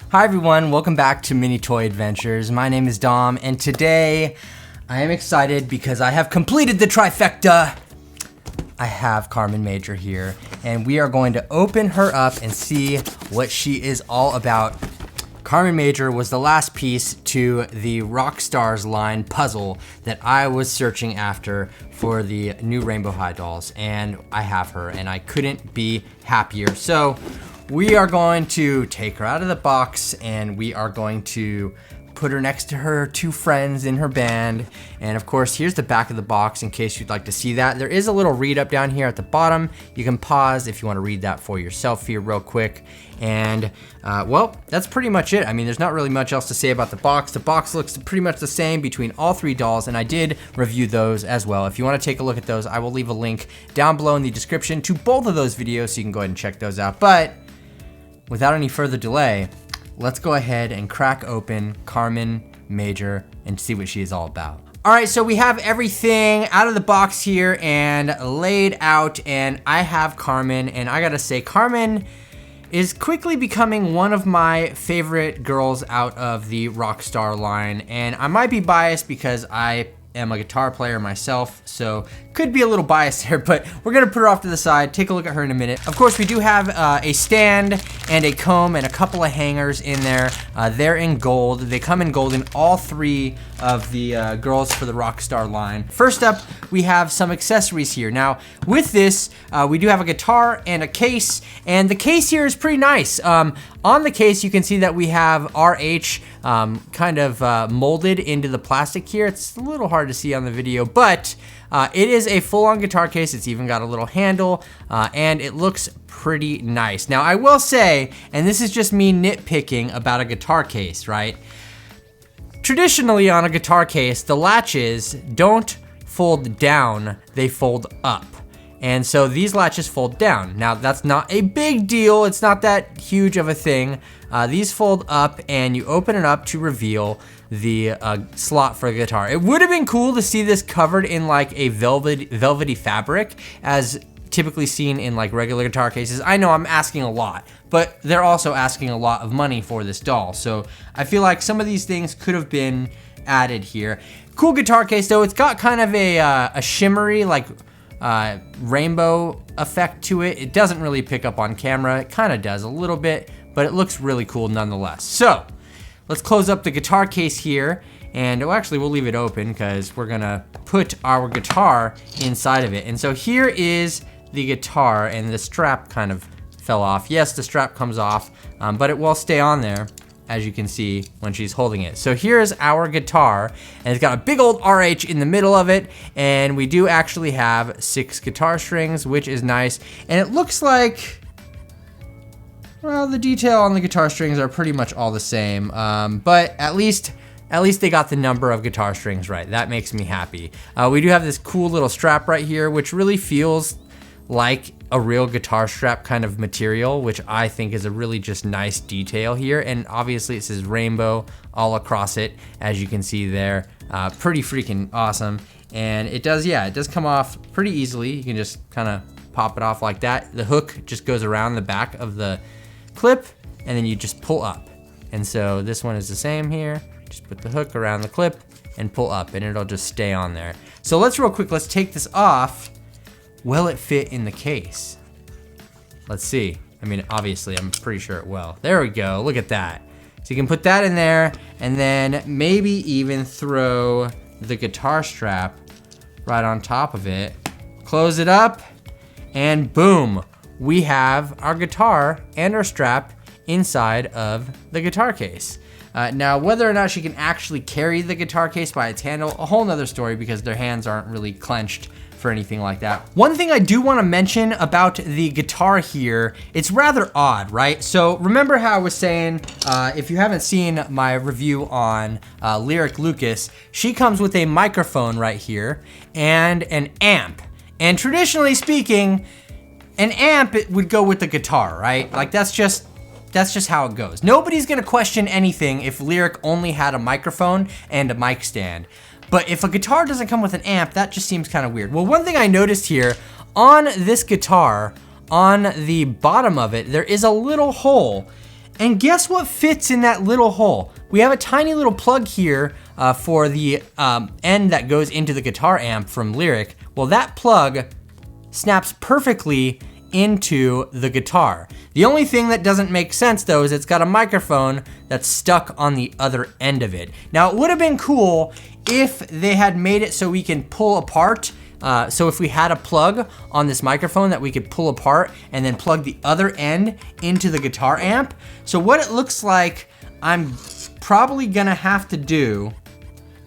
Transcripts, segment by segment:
Hi everyone, welcome back to Mini Toy Adventures. My name is Dom, and today I am excited because I have completed the trifecta. I have Carmen Major here, and we are going to open her up and see what she is all about. Carmen Major was the last piece to the Rockstars line puzzle that I was searching after for the new Rainbow High dolls, and I have her, and I couldn't be happier. So we are going to take her out of the box, and we are going to put her next to her two friends in her band. And of course, here's the back of the box in case you'd like to see that. There is a little read up down here at the bottom. You can pause if you want to read that for yourself here real quick. And well, that's pretty much it. I mean, there's not really much else to say about the box. The box looks pretty much the same between all three dolls, and I did review those as well. If you want to take a look at those, I will leave a link down below in the description to both of those videos, so you can go ahead and check those out. But without any further delay, let's go ahead and crack open Carmen Major and see what she is all about. All right, so we have everything out of the box here and laid out, and I have Carmen, and I gotta say, Carmen is quickly becoming one of my favorite girls out of the Rockstar line, and I might be biased because I am a guitar player myself, so could be a little biased there, but we're gonna put her off to the side, take a look at her in a minute. Of course, we do have a stand and a comb and a couple of hangers in there. They're in gold. They come in gold in all three of the girls for the Rockstar line. First up, we have some accessories here. Now, with this, we do have a guitar and a case, and the case here is pretty nice. On the case, you can see that we have RH kind of molded into the plastic here. It's a little hard to see on the video, but it is a full-on guitar case. It's even got a little handle, and it looks pretty nice. Now, I will say, and this is just me nitpicking about a guitar case, right? Traditionally on a guitar case, the latches don't fold down, they fold up. And so these latches fold down. Now, that's not a big deal. It's not that huge of a thing. These fold up, and you open it up to reveal the slot for the guitar. It would have been cool to see this covered in like a velvety fabric, as typically seen in like regular guitar cases. I know I'm asking a lot, but they're also asking a lot of money for this doll. So I feel like some of these things could have been added here. Cool guitar case though. It's got kind of a shimmery, like rainbow effect to it. It doesn't really pick up on camera. It kind of does a little bit, but it looks really cool nonetheless. So let's close up the guitar case here, and well, actually we'll leave it open because we're gonna put our guitar inside of it. And so here is the guitar, and the strap kind of fell off. Yes, the strap comes off, but it will stay on there, as you can see when she's holding it. So here's our guitar, and it's got a big old RH in the middle of it, and we do actually have 6 guitar strings, which is nice. And it looks like, well, the detail on the guitar strings are pretty much all the same, but at least they got the number of guitar strings right. That makes me happy. We do have this cool little strap right here, which really feels like a real guitar strap kind of material, which I think is a really just nice detail here. And obviously it says Rainbow all across it, as you can see there. Pretty freaking awesome. And it does come off pretty easily. You can just kind of pop it off like that. The hook just goes around the back of the clip, and then you just pull up. And so this one is the same here. Just put the hook around the clip and pull up, and it'll just stay on there. So let's take this off. Will it fit in the case? Let's see. I mean, obviously, I'm pretty sure it will. There we go, look at that. So you can put that in there, and then maybe even throw the guitar strap right on top of it. Close it up, and boom, we have our guitar and our strap inside of the guitar case. Now, whether or not she can actually carry the guitar case by its handle, a whole nother story, because their hands aren't really clenched for anything like that. One thing I do want to mention about the guitar here, it's rather odd, right? So remember how I was saying, if you haven't seen my review on Lyric Lucas, she comes with a microphone right here and an amp. And traditionally speaking, an amp would go with the guitar, right? Like that's just how it goes. Nobody's gonna question anything if Lyric only had a microphone and a mic stand. But if a guitar doesn't come with an amp, that just seems kind of weird. Well, one thing I noticed here, on this guitar, on the bottom of it, there is a little hole. And guess what fits in that little hole? We have a tiny little plug here for the end that goes into the guitar amp from Lyric. Well, that plug snaps perfectly into the guitar. The only thing that doesn't make sense though is it's got a microphone that's stuck on the other end of it. Now, it would have been cool if they had made it so we can pull apart. So if we had a plug on this microphone that we could pull apart and then plug the other end into the guitar amp. So what it looks like I'm probably gonna have to do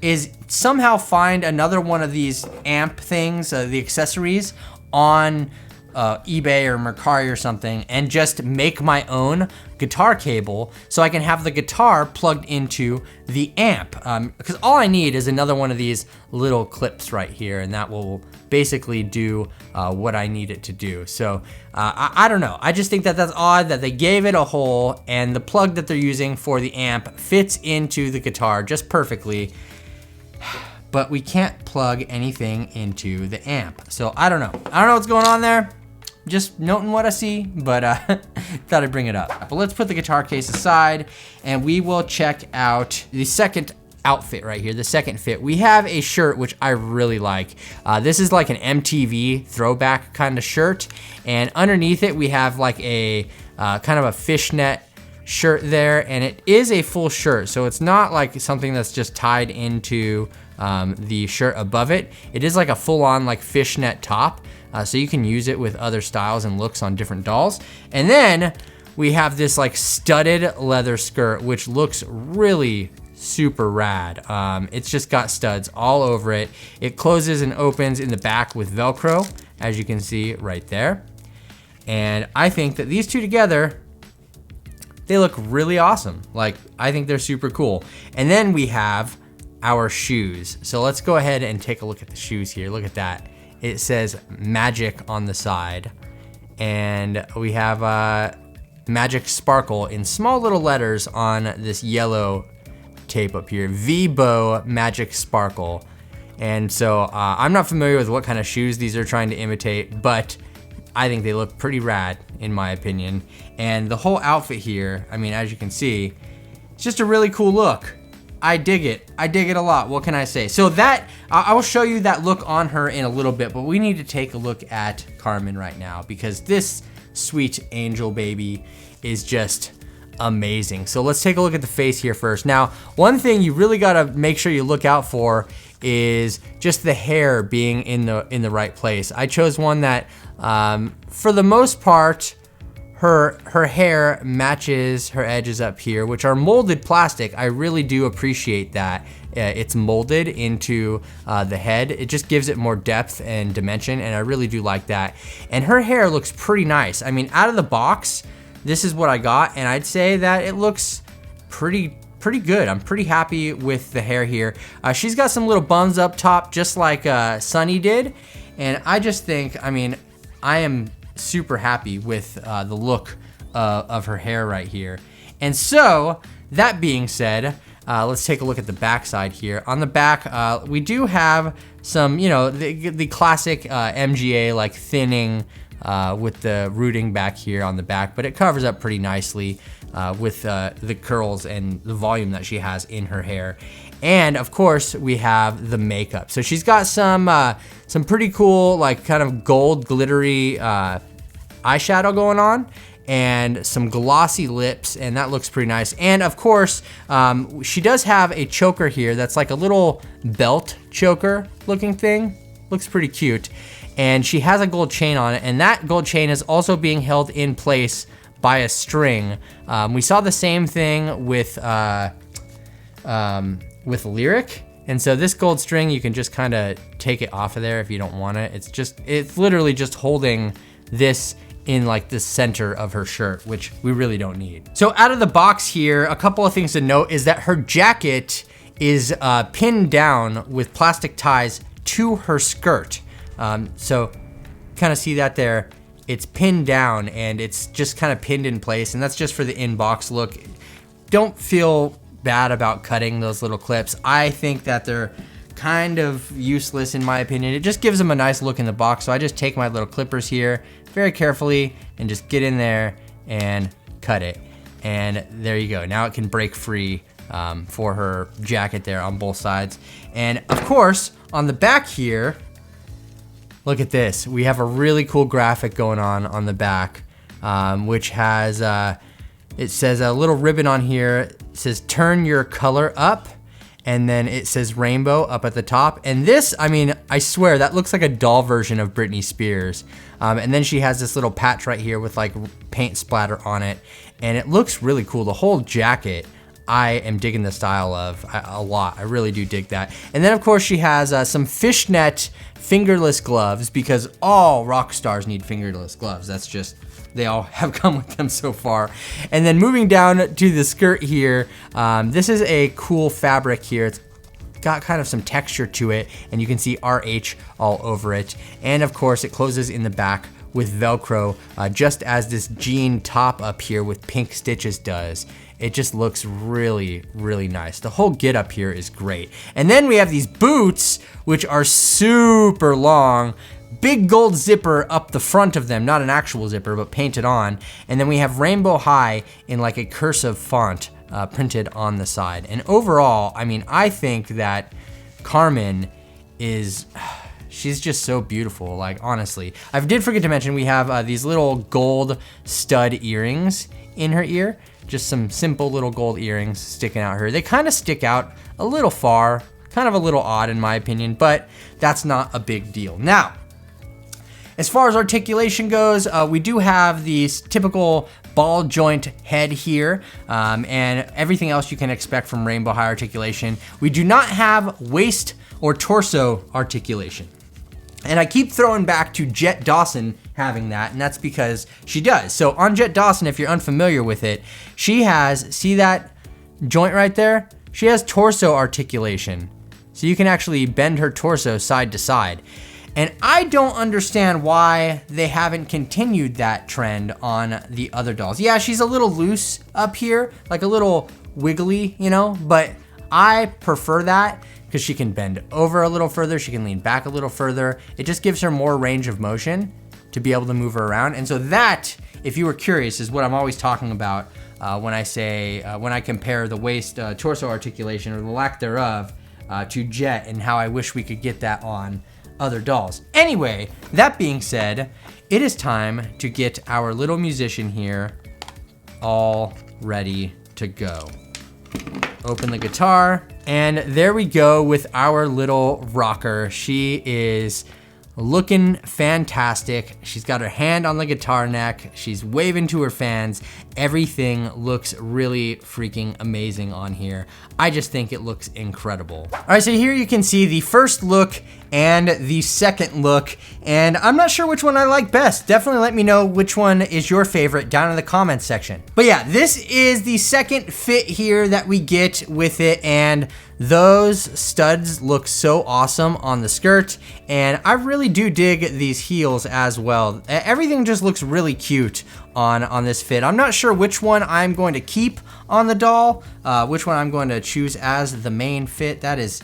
is somehow find another one of these amp things, the accessories, on eBay or Mercari or something, and just make my own guitar cable so I can have the guitar plugged into the amp. Because all I need is another one of these little clips right here, and that will basically do what I need it to do. So I don't know. I just think that that's odd that they gave it a hole and the plug that they're using for the amp fits into the guitar just perfectly. But we can't plug anything into the amp. So I don't know. I don't know what's going on there. Just noting what I see, but thought I'd bring it up. But let's put the guitar case aside and we will check out the second outfit right here, the second fit. We have a shirt which I really like. This is like an MTV throwback kind of shirt, and underneath it we have like a kind of a fishnet shirt there, and it is a full shirt, so it's not like something that's just tied into the shirt above it. It is like a full-on like fishnet top, so you can use it with other styles and looks on different dolls. And then we have this like studded leather skirt, which looks really super rad. It's just got studs all over it. It closes and opens in the back with Velcro, as you can see right there. And I think that these two together, they look really awesome. Like, I think they're super cool. And then we have our shoes. So let's go ahead and take a look at the shoes here. Look at that. It says Magic on the side. And we have Magic Sparkle in small little letters on this yellow tape up here. Vibo Magic Sparkle. And so I'm not familiar with what kind of shoes these are trying to imitate, but I think they look pretty rad in my opinion. And the whole outfit here, I mean, as you can see, it's just a really cool look. I dig it. I dig it a lot. What can I say? So that, I will show you that look on her in a little bit, but we need to take a look at Carmen right now because this sweet angel baby is just amazing. So let's take a look at the face here first. Now, one thing you really gotta make sure you look out for is just the hair being in the right place. I chose one that, for the most part, her hair matches her edges up here, which are molded plastic. I really do appreciate that. It's molded into the head. It just gives it more depth and dimension, and I really do like that. And her hair looks pretty nice. I mean, out of the box, this is what I got, and I'd say that it looks pretty good. I'm pretty happy with the hair here. She's got some little buns up top, just like Sunny did, and I just think, I mean, I am super happy with the look of her hair right here. And so, that being said, let's take a look at the back side here. On the back, we do have some, you know, the classic MGA like thinning with the rooting back here on the back, but it covers up pretty nicely with the curls and the volume that she has in her hair. And of course, we have the makeup. So she's got some pretty cool, like kind of gold glittery eyeshadow going on, and some glossy lips, and that looks pretty nice. And of course, she does have a choker here that's like a little belt choker looking thing. Looks pretty cute. And she has a gold chain on it, and that gold chain is also being held in place by a string. We saw the same thing with Lyric. And so this gold string, you can just kind of take it off of there if you don't want it. It's literally just holding this in like the center of her shirt, which we really don't need. So out of the box here, a couple of things to note is that her jacket is pinned down with plastic ties to her skirt. So kind of see that there. It's pinned down and it's just kind of pinned in place, and that's just for the in-box look. Don't feel bad about cutting those little clips. I think that they're kind of useless in my opinion. It just gives them a nice look in the box. So I just take my little clippers here very carefully and just get in there and cut it. And there you go. Now it can break free for her jacket there on both sides. And of course, on the back here, look at this. We have a really cool graphic going on the back, which has, it says a little ribbon on here. It says turn your color up. And then it says rainbow up at the top. And this, I mean, I swear that looks like a doll version of Britney Spears. And then she has this little patch right here with like paint splatter on it. And it looks really cool. The whole jacket, I am digging the style of a lot. I really do dig that. And then of course she has some fishnet fingerless gloves, because all rock stars need fingerless gloves. That's just, they all have come with them so far. And then moving down to the skirt here, this is a cool fabric here. It's got kind of some texture to it, and you can see RH all over it. And of course it closes in the back with Velcro, just as this jean top up here with pink stitches does. It just looks really, really nice. The whole get up here is great. And then we have these boots, which are super long, big gold zipper up the front of them, not an actual zipper, but painted on. And then we have Rainbow High in like a cursive font printed on the side. And overall, I mean, I think that Carmen is, she's just so beautiful, like honestly. I did forget to mention we have these little gold stud earrings in her ear. Just some simple little gold earrings sticking out here. They kind of stick out a little far, kind of a little odd in my opinion, but that's not a big deal. Now, as far as articulation goes, we do have these typical ball joint head here, and everything else you can expect from Rainbow High articulation. We do not have waist or torso articulation. And I keep throwing back to Jet Dawson having that, and that's because she does. So on Jet Dawson, if you're unfamiliar with it, she has, see that joint right there? She has torso articulation. So you can actually bend her torso side to side. And I don't understand why they haven't continued that trend on the other dolls. Yeah, she's a little loose up here, like a little wiggly, you know, but I prefer that because she can bend over a little further, she can lean back a little further. It just gives her more range of motion to be able to move her around. And so that, if you were curious, is what I'm always talking about when I say, when I compare the waist torso articulation, or the lack thereof, to Jet, and how I wish we could get that on other dolls. Anyway, that being said, it is time to get our little musician here all ready to go. Open the guitar, and there we go with our little rocker. She is looking fantastic. She's got her hand on the guitar neck. She's waving to her fans. Everything looks really freaking amazing on here. I just think it looks incredible. All right, so here you can see the first look and the second look, and I'm not sure which one I like best. Definitely let me know which one is your favorite down in the comments section. But yeah, this is the second fit here that we get with it, and those studs look so awesome on the skirt, and I really do dig these heels as well. Everything just looks really cute on this fit. I'm not sure which one I'm going to keep on the doll, which one I'm going to choose as the main fit. That is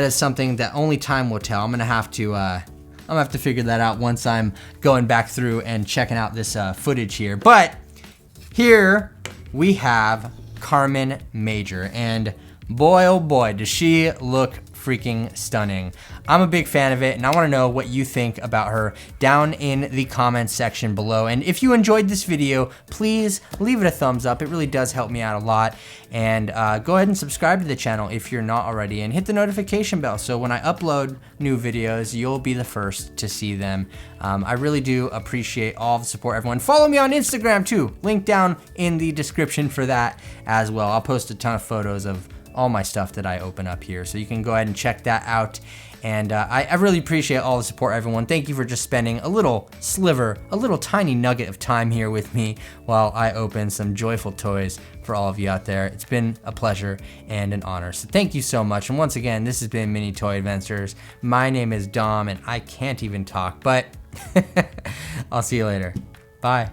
something that only time will tell. I'm gonna have to figure that out once I'm going back through and checking out this footage here. But here we have Carmen Major, and boy, oh boy, does she look freaking stunning. I'm a big fan of it, and I wanna know what you think about her down in the comments section below. And if you enjoyed this video, please leave it a thumbs up. It really does help me out a lot. And go ahead and subscribe to the channel if you're not already, and hit the notification bell so when I upload new videos, you'll be the first to see them. I really do appreciate all the support, everyone. Follow me on Instagram too. Link down in the description for that as well. I'll post a ton of photos of all my stuff that I open up here, so you can go ahead and check that out. And I really appreciate all the support, everyone. Thank you for just spending a little sliver, a little tiny nugget of time here with me while I open some joyful toys for all of you out there. It's been a pleasure and an honor, so thank you so much. And once again, this has been Mini Toy Adventures. My name is Dom, and I can't even talk, but I'll see you later. Bye.